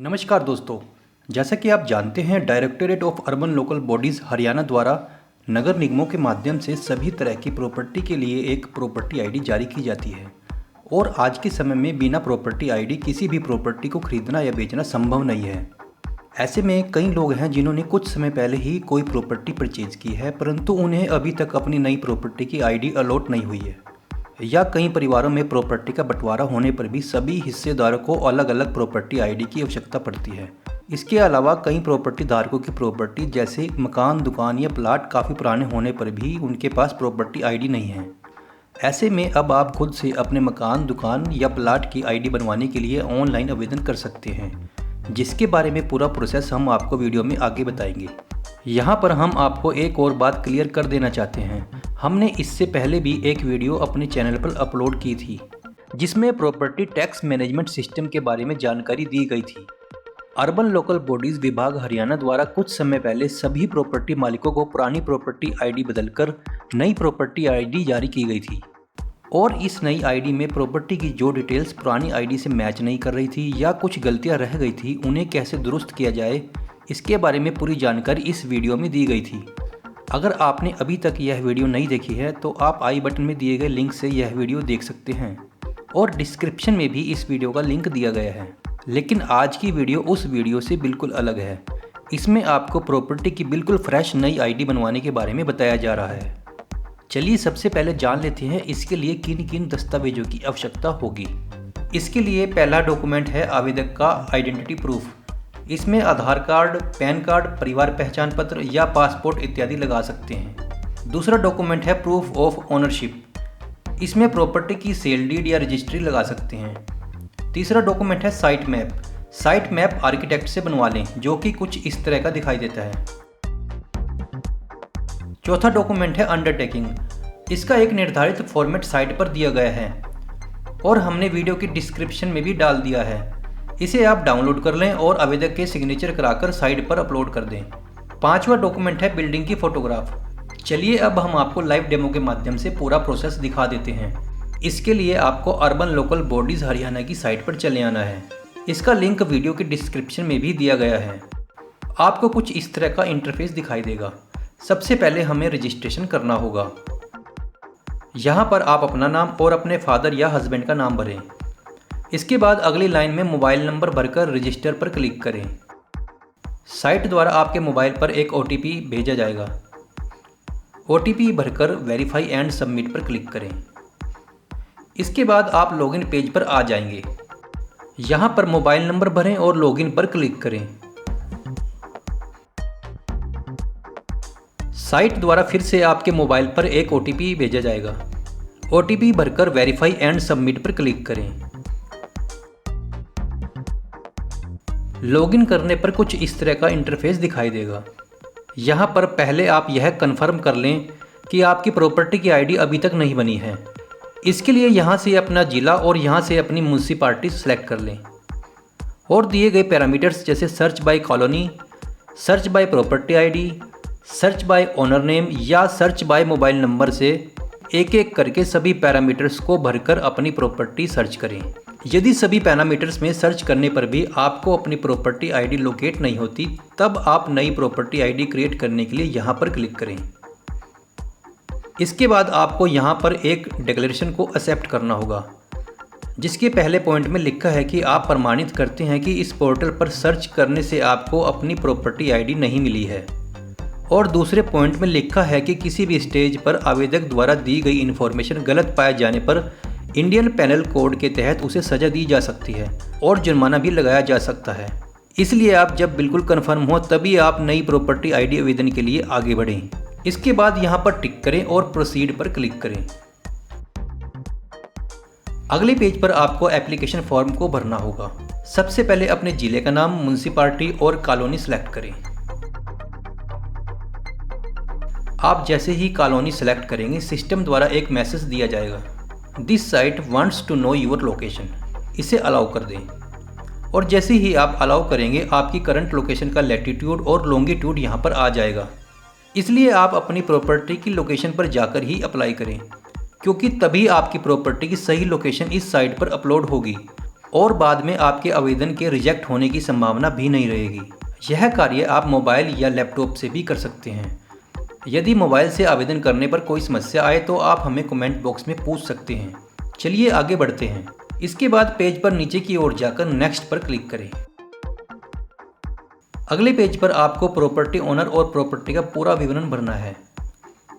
नमस्कार दोस्तों। जैसा कि आप जानते हैं, directorate of urban local bodies Haryana द्वारा नगर निगमों के माध्यम से सभी तरह की प्रॉपर्टी के लिए एक प्रॉपर्टी आईडी जारी की जाती है और आज के समय में बिना प्रॉपर्टी आईडी किसी भी प्रॉपर्टी को खरीदना या बेचना संभव नहीं है। ऐसे में कई लोग हैं जिन्होंने कुछ समय पहले ही कोई प्रॉपर्टी परचेज की है, परंतु उन्हें अभी तक अपनी नई प्रॉपर्टी की आईडी अलॉट नहीं हुई है, या कई परिवारों में प्रॉपर्टी का बंटवारा होने पर भी सभी हिस्सेदारों को अलग अलग प्रॉपर्टी आईडी की आवश्यकता पड़ती है। इसके अलावा कई प्रॉपर्टी धारकों की प्रॉपर्टी जैसे मकान, दुकान या प्लाट काफ़ी पुराने होने पर भी उनके पास प्रॉपर्टी आईडी नहीं है। ऐसे में अब आप खुद से अपने मकान, दुकान या प्लाट की आईडी बनवाने के लिए ऑनलाइन आवेदन कर सकते हैं, जिसके बारे में पूरा प्रोसेस हम आपको वीडियो में आगे बताएंगे। यहाँ पर हम आपको एक और बात क्लियर कर देना चाहते हैं। हमने इससे पहले भी एक वीडियो अपने चैनल पर अपलोड की थी जिसमें प्रॉपर्टी टैक्स मैनेजमेंट सिस्टम के बारे में जानकारी दी गई थी। अर्बन लोकल बॉडीज़ विभाग हरियाणा द्वारा कुछ समय पहले सभी प्रॉपर्टी मालिकों को पुरानी प्रॉपर्टी आईडी बदलकर नई प्रॉपर्टी आईडी जारी की गई थी और इस नई आईडी में प्रॉपर्टी की जो डिटेल्स पुरानी आईडी से मैच नहीं कर रही थी या कुछ गलतियां रह गई थी, उन्हें कैसे दुरुस्त किया जाए, इसके बारे में पूरी जानकारी इस वीडियो में दी गई थी। अगर आपने अभी तक यह वीडियो नहीं देखी है तो आप आई बटन में दिए गए लिंक से यह वीडियो देख सकते हैं और डिस्क्रिप्शन में भी इस वीडियो का लिंक दिया गया है। लेकिन आज की वीडियो उस वीडियो से बिल्कुल अलग है। इसमें आपको प्रॉपर्टी की बिल्कुल फ्रेश नई आईडी बनवाने के बारे में बताया जा रहा है। चलिए सबसे पहले जान लेते हैं इसके लिए किन किन दस्तावेजों की आवश्यकता होगी। इसके लिए पहला डॉक्यूमेंट है आवेदक का आइडेंटिटी प्रूफ। इसमें आधार कार्ड, पैन कार्ड, परिवार पहचान पत्र या पासपोर्ट इत्यादि लगा सकते हैं। दूसरा डॉक्यूमेंट है प्रूफ ऑफ ओनरशिप। इसमें प्रॉपर्टी की सेल डीड या रजिस्ट्री लगा सकते हैं। तीसरा डॉक्यूमेंट है site map. Site map architect से बनवा लें, जो कि कुछ इस तरह का दिखाई देता है। चौथा डॉक्यूमेंट है अंडरटेकिंग। इसका एक निर्धारित फॉर्मेट साइट पर दिया गया है और हमने वीडियो की डिस्क्रिप्शन में भी डाल दिया है। इसे आप डाउनलोड कर लें और आवेदक के सिग्नेचर कराकर साइट पर अपलोड कर दें। पांचवा डॉक्यूमेंट है बिल्डिंग की फोटोग्राफ। चलिए अब हम आपको लाइव डेमो के माध्यम से पूरा प्रोसेस दिखा देते हैं। इसके लिए आपको अर्बन लोकल बॉडीज़ हरियाणा की साइट पर चले आना है। इसका लिंक वीडियो के डिस्क्रिप्शन में भी दिया गया है। आपको कुछ इस तरह का इंटरफेस दिखाई देगा। सबसे पहले हमें रजिस्ट्रेशन करना होगा। यहाँ पर आप अपना नाम और अपने फादर या हस्बैंड का नाम भरें। इसके बाद अगली लाइन में मोबाइल नंबर भरकर रजिस्टर पर क्लिक करें। साइट द्वारा आपके मोबाइल पर एक OTP भेजा जाएगा। OTP भरकर वेरीफाई एंड सबमिट पर क्लिक करें। इसके बाद आप लॉगिन पेज पर आ जाएंगे। यहाँ पर मोबाइल नंबर भरें और लॉगिन पर क्लिक करें। साइट द्वारा फिर से आपके मोबाइल पर एक OTP भेजा जाएगा। OTP भरकर वेरीफाई एंड सबमिट पर क्लिक करें। लॉगिन करने पर कुछ इस तरह का इंटरफेस दिखाई देगा। यहाँ पर पहले आप यह कन्फर्म कर लें कि आपकी प्रॉपर्टी की आईडी अभी तक नहीं बनी है। इसके लिए यहाँ से अपना ज़िला और यहाँ से अपनी म्यूनसिपालिटी सेलेक्ट कर लें और दिए गए पैरामीटर्स जैसे search by colony, search by property ID, search by owner name या सर्च बाय मोबाइल नंबर से एक एक करके सभी पैरामीटर्स को भरकर अपनी प्रॉपर्टी सर्च करें। यदि सभी पैरामीटर्स में सर्च करने पर भी आपको अपनी प्रॉपर्टी आईडी लोकेट नहीं होती, तब आप नई प्रॉपर्टी आईडी क्रिएट करने के लिए यहाँ पर क्लिक करें। इसके बाद आपको यहाँ पर एक डिक्लेरेशन को एक्सेप्ट करना होगा, जिसके पहले पॉइंट में लिखा है कि आप प्रमाणित करते हैं कि इस पोर्टल पर सर्च करने से आपको अपनी प्रॉपर्टी आईडी नहीं मिली है। और दूसरे पॉइंट में लिखा है कि किसी भी स्टेज पर आवेदक द्वारा दी गई इन्फॉर्मेशन गलत पाए जाने पर इंडियन पेनल कोड के तहत उसे सज़ा दी जा सकती है और जुर्माना भी लगाया जा सकता है। इसलिए आप जब बिल्कुल कन्फर्म हो तभी आप नई प्रॉपर्टी आईडी आवेदन के लिए आगे बढ़ें। इसके बाद यहाँ पर टिक करें और प्रोसीड पर क्लिक करें। अगले पेज पर आपको एप्लीकेशन फॉर्म को भरना होगा। सबसे पहले अपने जिले का नाम, म्यूनसिपालिटी और कॉलोनी सेलेक्ट करें। आप जैसे ही कॉलोनी सेलेक्ट करेंगे, सिस्टम द्वारा एक मैसेज दिया जाएगा, this site wants to know your location. इसे अलाउ कर दें और जैसे ही आप अलाउ करेंगे आपकी करंट लोकेशन का लैटिट्यूड और लॉन्गिट्यूड यहाँ पर आ जाएगा। इसलिए आप अपनी प्रॉपर्टी की लोकेशन पर जाकर ही अप्लाई करें, क्योंकि तभी आपकी प्रॉपर्टी की सही लोकेशन इस साइट पर अपलोड होगी और बाद में आपके आवेदन के रिजेक्ट होने की संभावना भी नहीं रहेगी। यह कार्य आप मोबाइल या लैपटॉप से भी कर सकते हैं। यदि मोबाइल से आवेदन करने पर कोई समस्या आए तो आप हमें कमेंट बॉक्स में पूछ सकते हैं। चलिए आगे बढ़ते हैं। इसके बाद पेज पर नीचे की ओर जाकर नेक्स्ट पर क्लिक करें। अगले पेज पर आपको प्रॉपर्टी ओनर और प्रॉपर्टी का पूरा विवरण भरना है।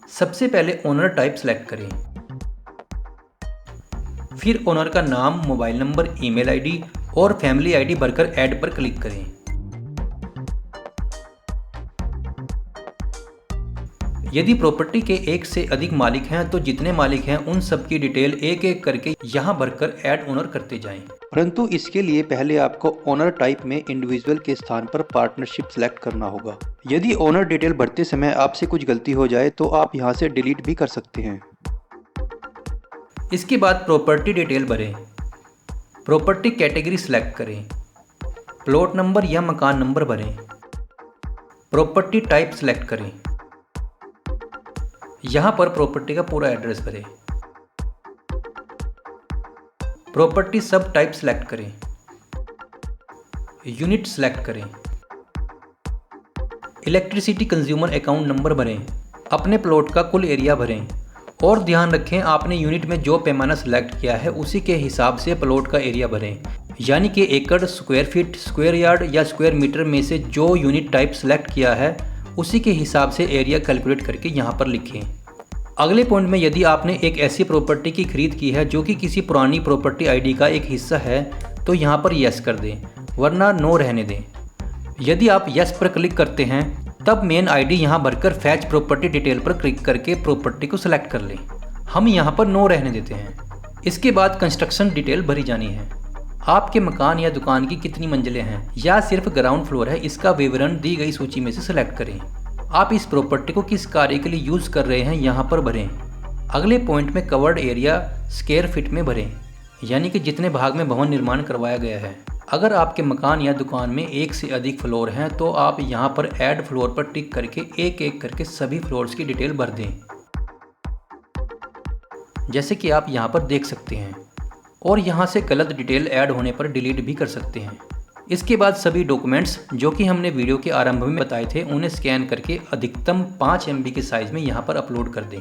सबसे पहले ओनर टाइप सेलेक्ट करें, फिर ओनर का नाम, मोबाइल नंबर, ईमेल आईडी और फैमिली आईडी भरकर ऐड पर क्लिक करें। यदि प्रॉपर्टी के एक से अधिक मालिक हैं तो जितने मालिक हैं उन सब की डिटेल एक एक करके यहाँ भरकर ऐड ओनर करते जाएं। परंतु इसके लिए पहले आपको ओनर टाइप में इंडिविजुअल के स्थान पर पार्टनरशिप सेलेक्ट करना होगा। यदि ओनर डिटेल भरते समय आपसे कुछ गलती हो जाए तो आप यहाँ से डिलीट भी कर सकते हैं। इसके बाद प्रॉपर्टी डिटेल भरें। प्रॉपर्टी कैटेगरी सिलेक्ट करें, प्लॉट नंबर या मकान नंबर भरें। प्रॉपर्टी टाइप सिलेक्ट करें, यहाँ पर प्रॉपर्टी का पूरा एड्रेस भरें। प्रॉपर्टी सब टाइप सिलेक्ट करें, यूनिट सिलेक्ट करें। इलेक्ट्रिसिटी कंज्यूमर अकाउंट नंबर भरें। अपने प्लॉट का कुल एरिया भरें और ध्यान रखें आपने यूनिट में जो पैमाना सिलेक्ट किया है उसी के हिसाब से प्लॉट का एरिया भरें, यानी कि एकड़, स्क्वायर फीट, स्क्वायर यार्ड या स्क्वायर मीटर में से जो यूनिट टाइप सिलेक्ट किया है उसी के हिसाब से एरिया कैलकुलेट करके यहाँ पर लिखें। अगले पॉइंट में यदि आपने एक ऐसी प्रॉपर्टी की खरीद की है जो कि किसी पुरानी प्रॉपर्टी आईडी का एक हिस्सा है तो यहाँ पर यस कर दें, वरना नो रहने दें। यदि आप यस पर क्लिक करते हैं तब मेन आईडी यहाँ भरकर फैच प्रॉपर्टी डिटेल पर क्लिक करके प्रॉपर्टी को सिलेक्ट कर लें। हम यहाँ पर नो रहने देते हैं। इसके बाद कंस्ट्रक्शन डिटेल भरी जानी है। आपके मकान या दुकान की कितनी मंजिलें हैं या सिर्फ ग्राउंड फ्लोर है, इसका विवरण दी गई सूची में से सिलेक्ट करें। आप इस प्रॉपर्टी को किस कार्य के लिए यूज़ कर रहे हैं यहाँ पर भरें। अगले पॉइंट में कवर्ड एरिया स्क्वायर फीट में भरें, यानी कि जितने भाग में भवन निर्माण करवाया गया है। अगर आपके मकान या दुकान में एक से अधिक फ्लोर हैं तो आप यहाँ पर ऐड फ्लोर पर टिक करके एक एक करके सभी फ्लोर्स की डिटेल भर दें, जैसे कि आप यहाँ पर देख सकते हैं। और यहाँ से गलत डिटेल ऐड होने पर डिलीट भी कर सकते हैं। इसके बाद सभी डॉक्यूमेंट्स जो कि हमने वीडियो के आरंभ में बताए थे उन्हें स्कैन करके अधिकतम 5 MB के साइज़ में यहाँ पर अपलोड कर दें।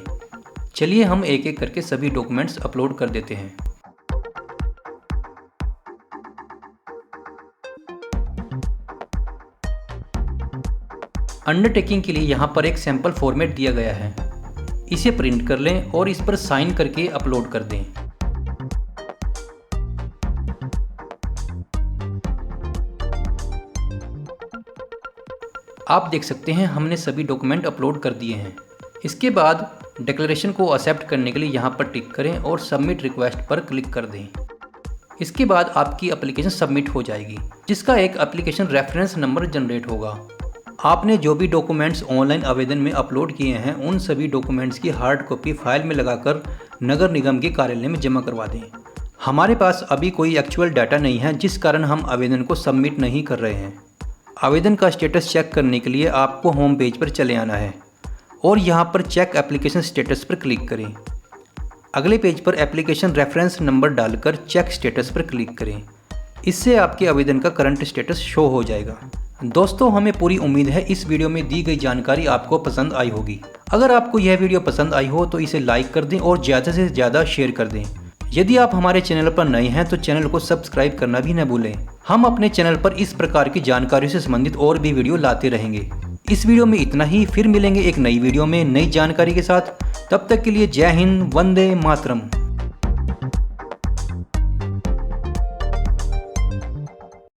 चलिए हम एक एक करके सभी डॉक्यूमेंट्स अपलोड कर देते हैं। अंडरटेकिंग के लिए यहाँ पर एक सैंपल फॉर्मेट दिया गया है, इसे प्रिंट कर लें और इस पर साइन करके अपलोड कर दें। आप देख सकते हैं हमने सभी डॉक्यूमेंट अपलोड कर दिए हैं। इसके बाद डिक्लेरेशन को एक्सेप्ट करने के लिए यहाँ पर टिक करें और सबमिट रिक्वेस्ट पर क्लिक कर दें। इसके बाद आपकी एप्लीकेशन सबमिट हो जाएगी, जिसका एक एप्लीकेशन रेफरेंस नंबर जनरेट होगा। आपने जो भी डॉक्यूमेंट्स ऑनलाइन आवेदन में अपलोड किए हैं उन सभी डॉक्यूमेंट्स की हार्ड कॉपी फाइल में लगाकर नगर निगम के कार्यालय में जमा करवा दें। हमारे पास अभी कोई एक्चुअल डाटा नहीं है, जिस कारण हम आवेदन को सबमिट नहीं कर रहे हैं। आवेदन का स्टेटस चेक करने के लिए आपको होम पेज पर चले आना है और यहाँ पर चेक एप्लीकेशन स्टेटस पर क्लिक करें। अगले पेज पर एप्लीकेशन रेफरेंस नंबर डालकर चेक स्टेटस पर क्लिक करें। इससे आपके आवेदन का करंट स्टेटस शो हो जाएगा। दोस्तों, हमें पूरी उम्मीद है इस वीडियो में दी गई जानकारी आपको पसंद आई होगी। अगर आपको यह वीडियो पसंद आई हो तो इसे लाइक कर दें और ज़्यादा से ज़्यादा शेयर कर दें। यदि आप हमारे चैनल पर नए हैं तो चैनल को सब्सक्राइब करना भी न भूलें। हम अपने चैनल पर इस प्रकार की जानकारी से संबंधित और भी वीडियो लाते रहेंगे। इस वीडियो में इतना ही, फिर मिलेंगे एक नई वीडियो में नई जानकारी के साथ। तब तक के लिए जय हिंद, वंदे मातरम।